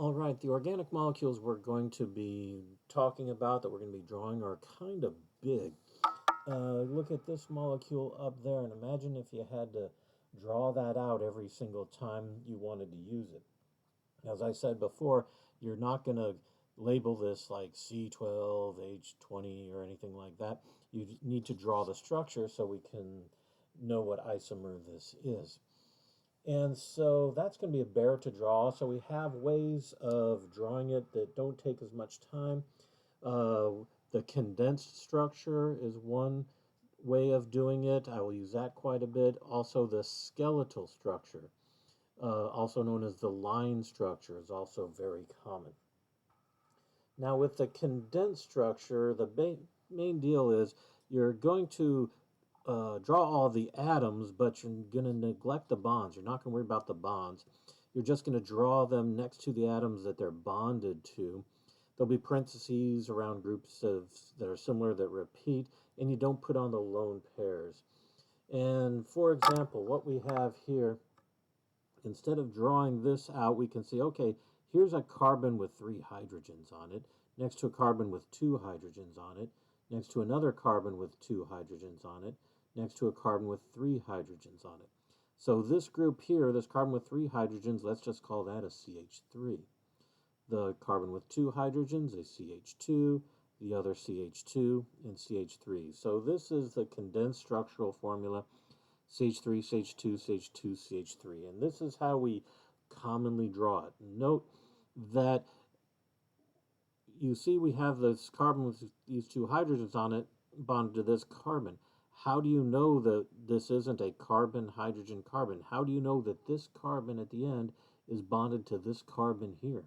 All right, the organic molecules we're going to be talking about, that we're going to be drawing, are kind of big. Look at this molecule up there, and imagine if you had to draw that out every single time you wanted to use it. As I said before, you're not going to label this like C12, H20, or anything like that. You need to draw the structure so we can know what isomer this is. And so that's going to be a bear to draw. So we have ways of drawing it that don't take as much time. The condensed structure is one way of doing it. I will use that quite a bit. Also, the skeletal structure, also known as the line structure, is also very common. Now, with the condensed structure, the main deal is you're going to draw all the atoms, but you're going to neglect the bonds. You're not going to worry about the bonds. You're just going to draw them next to the atoms that they're bonded to. There'll be parentheses around groups that are similar that repeat, and you don't put on the lone pairs. And for example, what we have here, instead of drawing this out, we can see, okay, here's a carbon with 3 hydrogens on it, next to a carbon with 2 hydrogens on it, next to another carbon with 2 hydrogens on it, next to a carbon with 3 hydrogens on it. So this group here, this carbon with 3 hydrogens, let's just call that a CH3. The carbon with 2 hydrogens, a CH2, the other CH2, and CH3. So this is the condensed structural formula, CH3, CH2, CH2, CH3. And this is how we commonly draw it. Note that you see we have this carbon with these 2 hydrogens on it bonded to this carbon. How do you know that this isn't a carbon, hydrogen, carbon? How do you know that this carbon at the end is bonded to this carbon here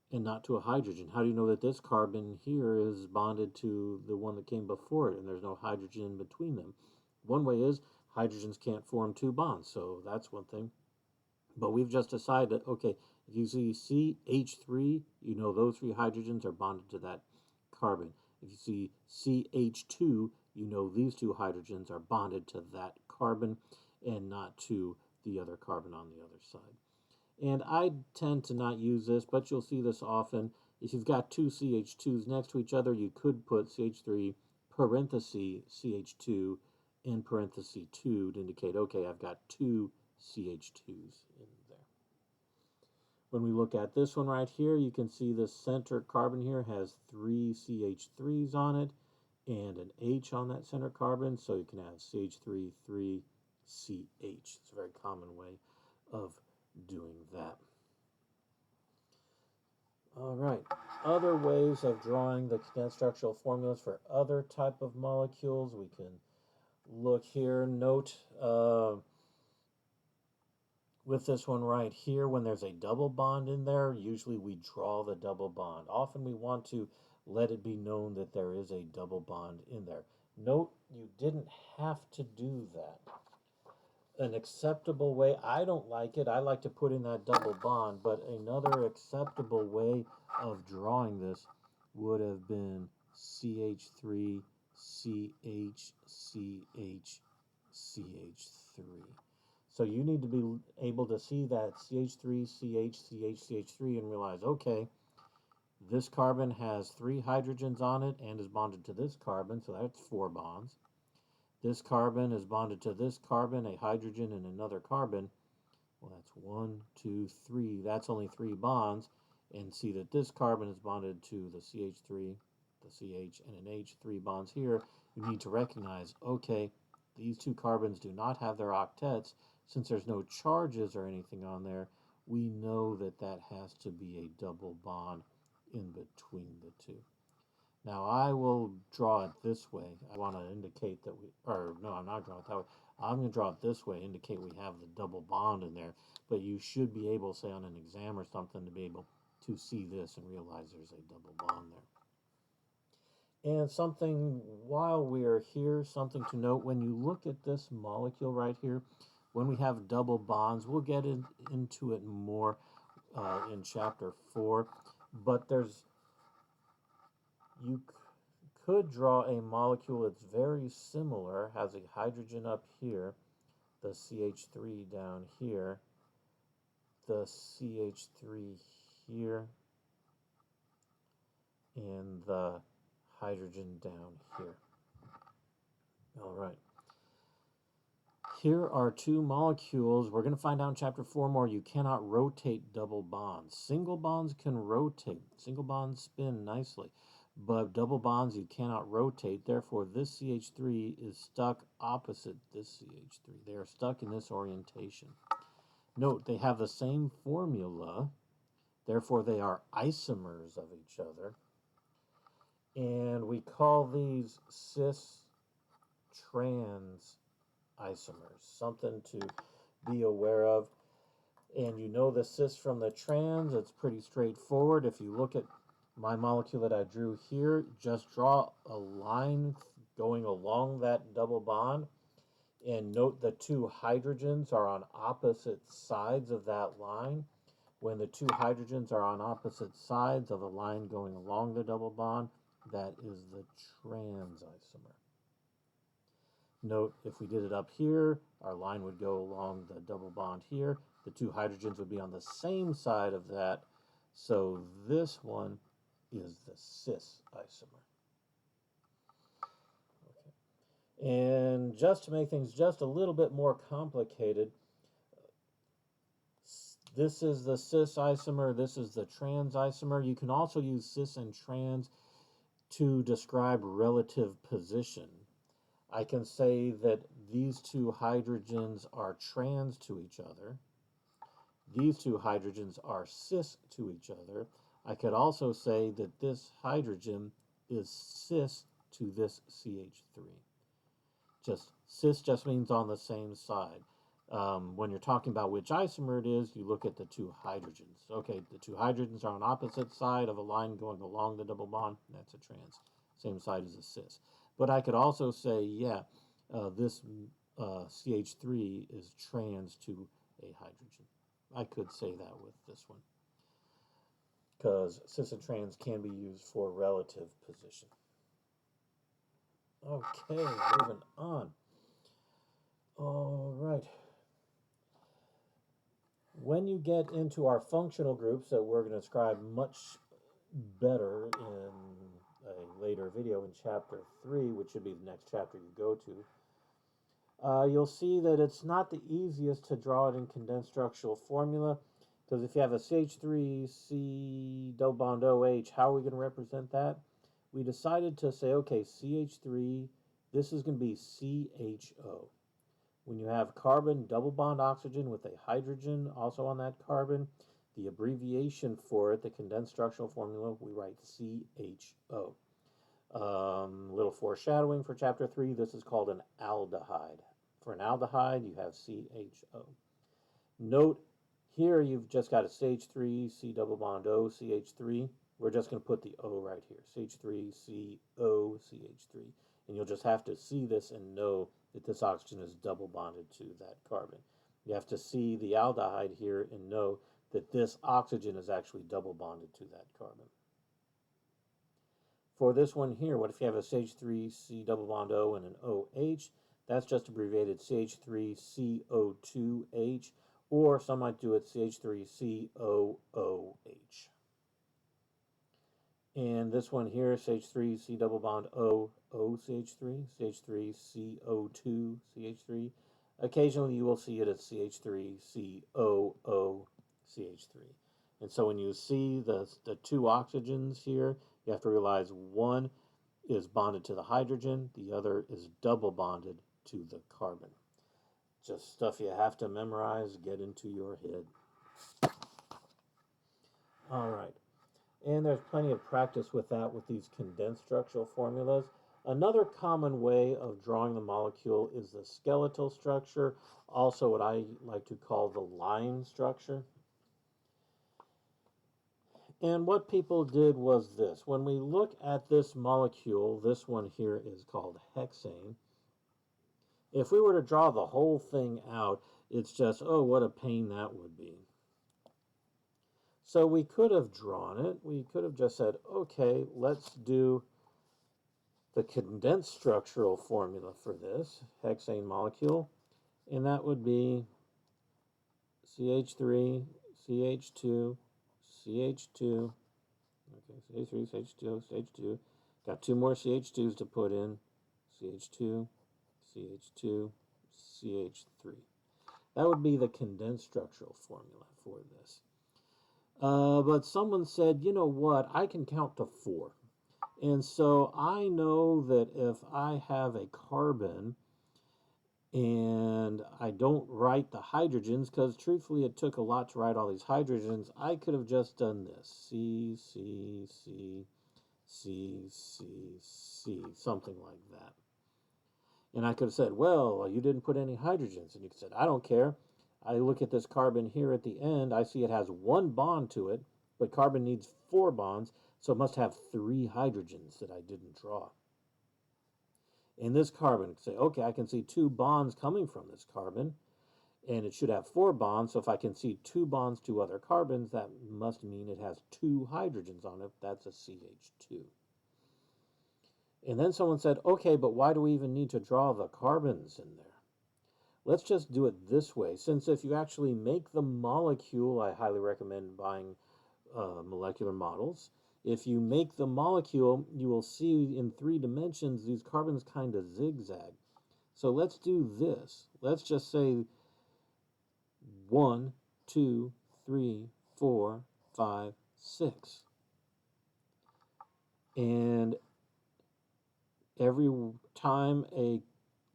and not to a hydrogen? How do you know that this carbon here is bonded to the one that came before it and there's no hydrogen in between them? One way is hydrogens can't form 2 bonds, so that's one thing. But we've just decided that, okay, if you see CH3, you know those 3 hydrogens are bonded to that carbon. If you see CH2, you know these 2 hydrogens are bonded to that carbon and not to the other carbon on the other side. And I tend to not use this, but you'll see this often. If you've got 2 CH2s next to each other, you could put CH3 parenthesis CH2 in parenthesis 2 to indicate, okay, I've got 2 CH2s in there. When we look at this one right here, you can see the center carbon here has 3 CH3s on it and an H on that center carbon, so you can have CH3, 3CH. It's a very common way of doing that. All right, other ways of drawing the condensed structural formulas for other type of molecules. We can look here. Note with this one right here, when there's a double bond in there, usually we draw the double bond. Often we want to let it be known that there is a double bond in there. Note you didn't have to do that. An acceptable way, I don't like it, I like to put in that double bond, but another acceptable way of drawing this would have been CH3, CH, CH, CH3. So you need to be able to see that CH3, CH, CH, CH3 and realize, okay, this carbon has 3 hydrogens on it and is bonded to this carbon, so that's 4 bonds. This carbon is bonded to this carbon, a hydrogen and another carbon. Well, that's 1, 2, 3. That's only 3 bonds. And see that this carbon is bonded to the CH3, the CH, and an H, 3 bonds here. You need to recognize, okay, these 2 carbons do not have their octets. Since there's no charges or anything on there, we know that that has to be a double bond in between the 2. Now I will draw it this way. I want to indicate that no, I'm not drawing it that way. I'm going to draw it this way, indicate we have the double bond in there. But you should be able, say on an exam or something, to be able to see this and realize there's a double bond there. And something, while we are here, something to note, when you look at this molecule right here, when we have double bonds, we'll get into it more in chapter 4, but you could draw a molecule that's very similar, has a hydrogen up here, the CH3 down here, the CH3 here and the hydrogen down here. All right. Here are two molecules. We're going to find out in chapter 4 more. You cannot rotate double bonds. Single bonds can rotate. Single bonds spin nicely. But double bonds you cannot rotate. Therefore, this CH3 is stuck opposite this CH3. They are stuck in this orientation. Note, they have the same formula. Therefore, they are isomers of each other. And we call these cis-trans isomers, something to be aware of. And you know the cis from the trans, it's pretty straightforward. If you look at my molecule that I drew here, just draw a line going along that double bond, and note the two hydrogens are on opposite sides of that line. When the two hydrogens are on opposite sides of a line going along the double bond, that is the trans isomer. Note, if we did it up here, our line would go along the double bond here. The two hydrogens would be on the same side of that. So this one is the cis isomer. Okay. And just to make things just a little bit more complicated, this is the cis isomer, this is the trans isomer. You can also use cis and trans to describe relative position. I can say that these two hydrogens are trans to each other. These two hydrogens are cis to each other. I could also say that this hydrogen is cis to this CH3. Just cis just means on the same side. When you're talking about which isomer it is, you look at the two hydrogens. Okay, the two hydrogens are on opposite side of a line going along the double bond. That's a trans. Same side as a cis. But I could also say, yeah, this CH3 is trans to a hydrogen. I could say that with this one, because cis and trans can be used for relative position. Okay, moving on. All right. When you get into our functional groups that we're going to describe much better in a later video in chapter 3, which should be the next chapter you go to, you'll see that it's not the easiest to draw it in condensed structural formula, because if you have a CH3, C double bond OH, how are we going to represent that? We decided to say, okay, CH3, this is going to be CHO. When you have carbon double bond oxygen with a hydrogen also on that carbon, the abbreviation for it, the condensed structural formula, we write CHO. Little foreshadowing for chapter 3, this is called an aldehyde. For an aldehyde, you have CHO. Note, here you've just got a CH3, C double bond O, CH3. We're just going to put the O right here, CH3, CO, CH3. And you'll just have to see this and know that this oxygen is double bonded to that carbon. You have to see the aldehyde here and know that this oxygen is actually double bonded to that carbon. For this one here, what if you have a CH3, C double bond O and an OH? That's just abbreviated CH3CO2H, or some might do it CH3COOH. And this one here, CH3, C double bond O, OCH3, CH3, CO2, CH3. Occasionally you will see it as CH3, COO, CH3. And so when you see the two oxygens here, you have to realize one is bonded to the hydrogen, the other is double bonded to the carbon. Just stuff you have to memorize, get into your head. All right. And there's plenty of practice with that with these condensed structural formulas. Another common way of drawing the molecule is the skeletal structure, also what I like to call the line structure. And what people did was this. When we look at this molecule, this one here is called hexane. If we were to draw the whole thing out, it's just, oh, what a pain that would be. So we could have drawn it. We could have just said, okay, let's do the condensed structural formula for this hexane molecule. And that would be CH3, CH2, CH2. Okay, CH3, CH2, CH2. Got two more CH2s to put in. CH2, CH2, CH3. That would be the condensed structural formula for this. But someone said, you know what, I can count to 4. And so I know that if I have a carbon and I don't write the hydrogens, because truthfully it took a lot to write all these hydrogens, I could have just done this. C, C, C, C, C, C, something like that. And I could have said, well, you didn't put any hydrogens. And you could have said, I don't care. I look at this carbon here at the end. I see it has 1 bond to it, but carbon needs 4 bonds, so it must have 3 hydrogens that I didn't draw. In this carbon, say, okay, I can see 2 bonds coming from this carbon, and it should have 4 bonds. So if I can see 2 bonds to other carbons, that must mean it has 2 hydrogens on it. That's a CH2. And then someone said, okay, but why do we even need to draw the carbons in there? Let's just do it this way. Since if you actually make the molecule, I highly recommend buying molecular models. If you make the molecule, you will see in 3 dimensions these carbons kind of zigzag. So let's do this. Let's just say 1, 2, 3, 4, 5, 6. And every time a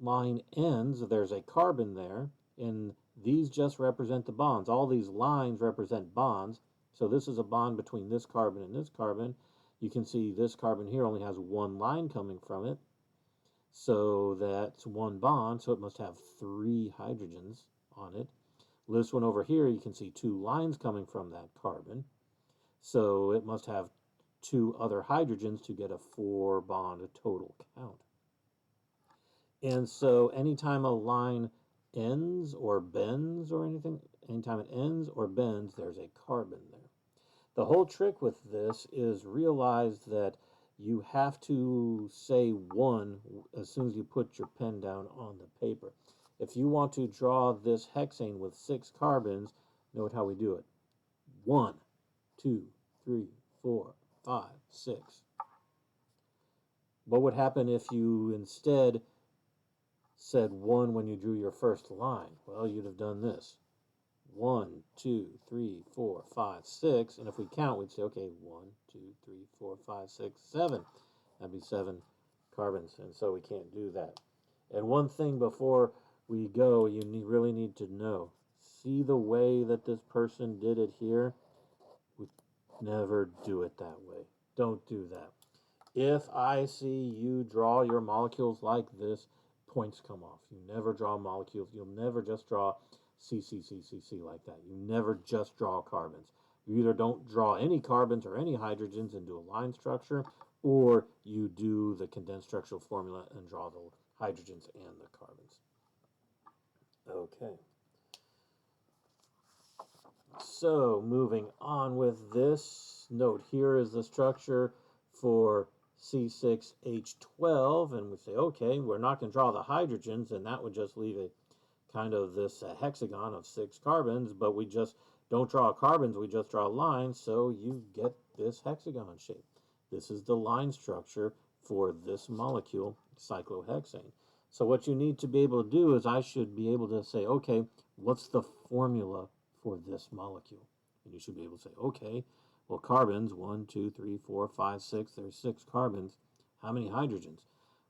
line ends, there's a carbon there, and these just represent the bonds. All these lines represent bonds. So this is a bond between this carbon and this carbon. You can see this carbon here only has 1 line coming from it. So that's 1 bond, so it must have 3 hydrogens on it. This one over here, you can see 2 lines coming from that carbon. So it must have 2 other hydrogens to get a 4 bond total count. And so anytime a line ends or bends or anything, anytime it ends or bends, there's a carbon there. The whole trick with this is realize that you have to say 1 as soon as you put your pen down on the paper. If you want to draw this hexane with 6 carbons, note how we do it. 1, 2, 3, 4, 5, 6. What would happen if you instead said 1 when you drew your first line? Well, you'd have done this. 1, 2, 3, 4, 5, 6. And if we count, we'd say, okay, 1, 2, 3, 4, 5, 6, 7. That'd be 7 carbons. And so we can't do that. And one thing before we go, you really need to know. See the way that this person did it here? We never do it that way. Don't do that. If I see you draw your molecules like this, points come off. You never draw molecules. You'll never just draw C, C, C, C, C like that. You never just draw carbons. You either don't draw any carbons or any hydrogens and do a line structure, or you do the condensed structural formula and draw the hydrogens and the carbons. Okay. So moving on with this, note here is the structure for C6H12, and we say, okay, we're not going to draw the hydrogens, and that would just leave a kind of this hexagon of 6 carbons, but we just don't draw carbons, we just draw lines, so you get this hexagon shape. This is the line structure for this molecule, cyclohexane. So what you need to be able to do is I should be able to say, okay, what's the formula for this molecule? And you should be able to say, okay, well, carbons, 1, 2, 3, 4, 5, 6, there's 6 carbons. How many hydrogens?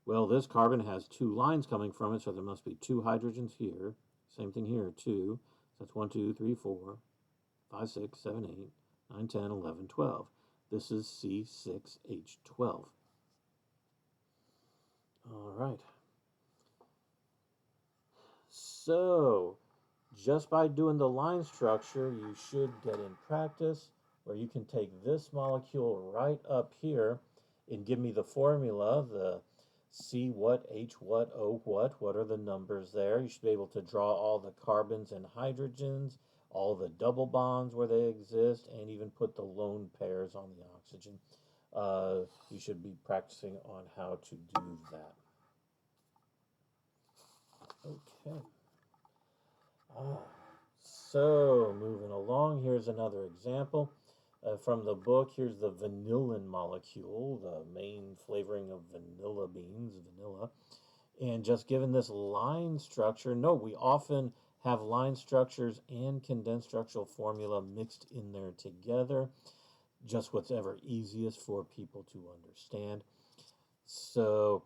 Well, this carbon has 2 lines coming from it, so there must be 2 hydrogens here. Same thing here, 2. So that's 1, 2, 3, 4, 5, 6, 7, 8, 9, 10, 11, 12. This is C6H12. All right. So, just by doing the line structure, you should get in practice where you can take this molecule right up here and give me the formula, the C what, H what, O what are the numbers there? You should be able to draw all the carbons and hydrogens, all the double bonds where they exist, and even put the lone pairs on the oxygen. You should be practicing on how to do that. Okay. So moving along, here's another example. From the book, here's the vanillin molecule, the main flavoring of vanilla beans, vanilla. And just given this line structure, no, we often have line structures and condensed structural formula mixed in there together. Just whatever easiest for people to understand. So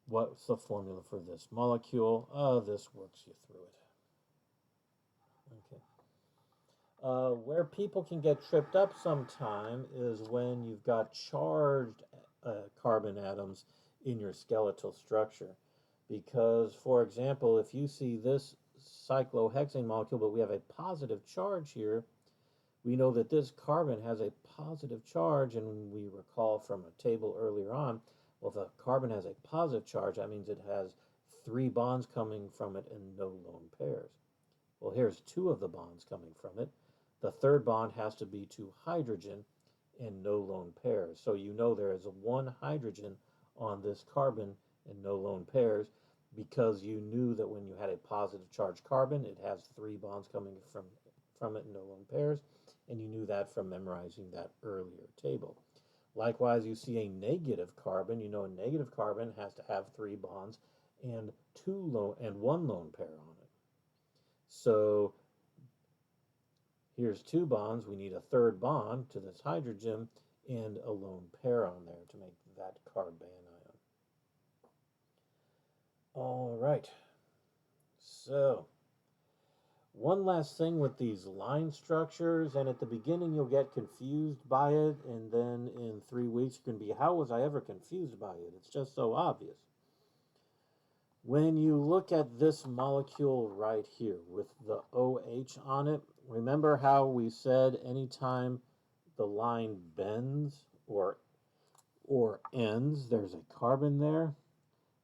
what's the formula for this molecule? This works you through it. Okay. Where people can get tripped up sometime is when you've got charged carbon atoms in your skeletal structure. Because, for example, if you see this cyclohexane molecule, but we have a positive charge here, we know that this carbon has a positive charge, and we recall from a table earlier on, well, if a carbon has a positive charge, that means it has 3 bonds coming from it and no lone pairs. Well, here's 2 of the bonds coming from it. The third bond has to be to hydrogen and no lone pairs. So you know there is 1 hydrogen on this carbon and no lone pairs because you knew that when you had a positive charged carbon, it has 3 bonds coming from it and no lone pairs, and you knew that from memorizing that earlier table. Likewise, you see a negative carbon, you know a negative carbon has to have 3 bonds and 1 lone pair on it. So here's 2 bonds. We need a third bond to this hydrogen and a lone pair on there to make that carbanion. All right. So one last thing with these line structures, and at the beginning you'll get confused by it, and then in 3 weeks you can be, how was I ever confused by it? It's just so obvious. When you look at this molecule right here with the OH on it, remember how we said anytime the line bends or ends, there's a carbon there?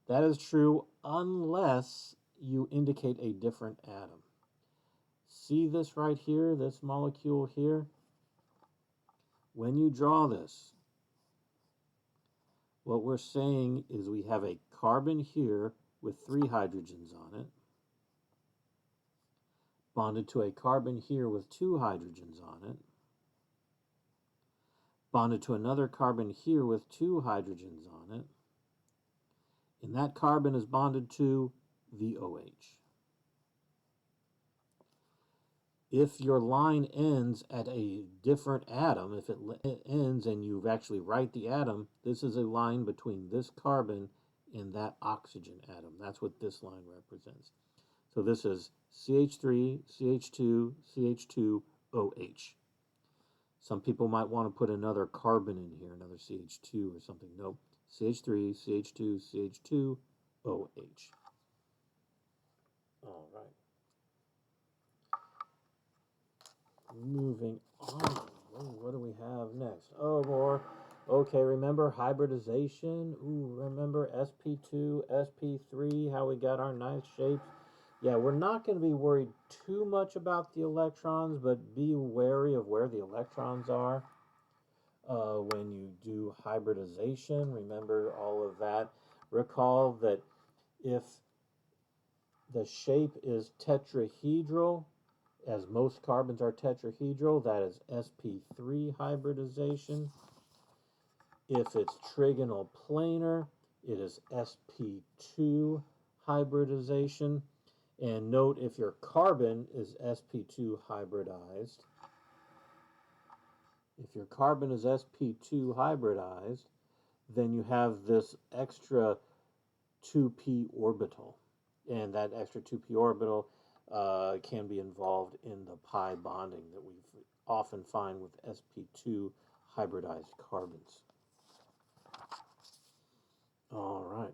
That is true unless you indicate a different atom. See this right here, this molecule here? When you draw this, what we're saying is we have a carbon here with 3 hydrogens on it, bonded to a carbon here with 2 hydrogens on it, bonded to another carbon here with 2 hydrogens on it, and that carbon is bonded to the OH. If your line ends at a different atom, if it ends and you actually write the atom, this is a line between this carbon and that oxygen atom. That's what this line represents. So this is CH3, CH2, CH2, OH. Some people might want to put another carbon in here, another CH2 or something. Nope. CH3, CH2, CH2, OH. All right. Moving on. What do we have next? Oh, more. Okay, remember hybridization? Ooh, remember sp2, sp3, how we got our nice shapes? Yeah, we're not going to be worried too much about the electrons, but be wary of where the electrons are when you do hybridization. Remember all of that. Recall that if the shape is tetrahedral, as most carbons are tetrahedral, that is sp3 hybridization. If it's trigonal planar, it is sp2 hybridization. And note if your carbon is sp2 hybridized, then you have this extra 2p orbital. And that extra 2p orbital can be involved in the pi bonding that we often find with sp2 hybridized carbons. All right.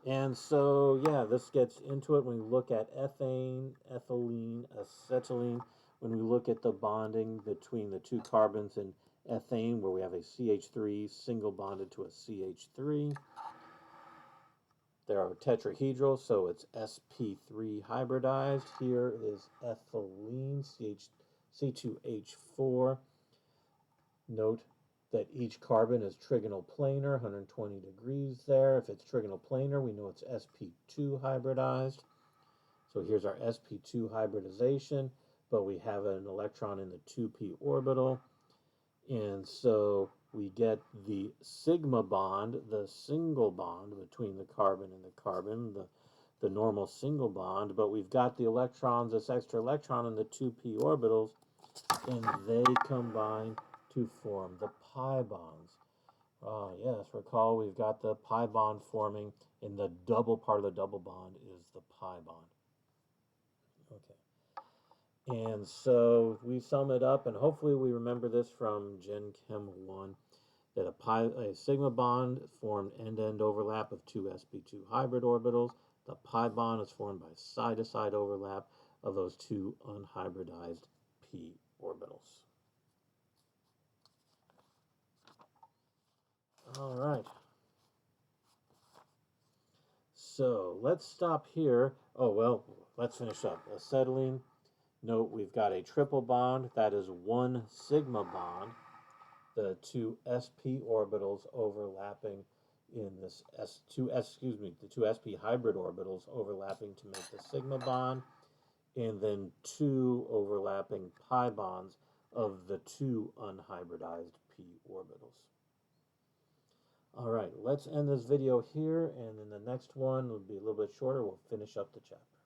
And so, yeah, this gets into it when we look at ethane, ethylene, acetylene. When we look at the bonding between the 2 carbons in ethane, where we have a CH3 single bonded to a CH3. There are tetrahedral, so it's sp3 hybridized. Here is ethylene, C2H4. Note that each carbon is trigonal planar, 120 degrees there. If it's trigonal planar, we know it's sp2 hybridized. So here's our sp2 hybridization, but we have an electron in the 2p orbital. And so we get the sigma bond, the single bond between the carbon and the carbon, the normal single bond, but we've got the electrons, this extra electron in the 2p orbitals, and they combine to form the pi bonds. Yes, recall we've got the pi bond forming, in the double part of the double bond is the pi bond. Okay. And so we sum it up, and hopefully we remember this from Gen Chem 1, that a sigma bond formed end-to-end overlap of two sp2 hybrid orbitals. The pi bond is formed by side-to-side overlap of those two unhybridized p orbitals. All right. So let's stop here. Oh, well, let's finish up. Acetylene. Note we've got a triple bond. That is one sigma bond. The two sp orbitals overlapping in this the two sp hybrid orbitals overlapping to make the sigma bond, and then two overlapping pi bonds of the two unhybridized p orbitals. All right, let's end this video here, and in the next one, will be a little bit shorter, we'll finish up the chapter.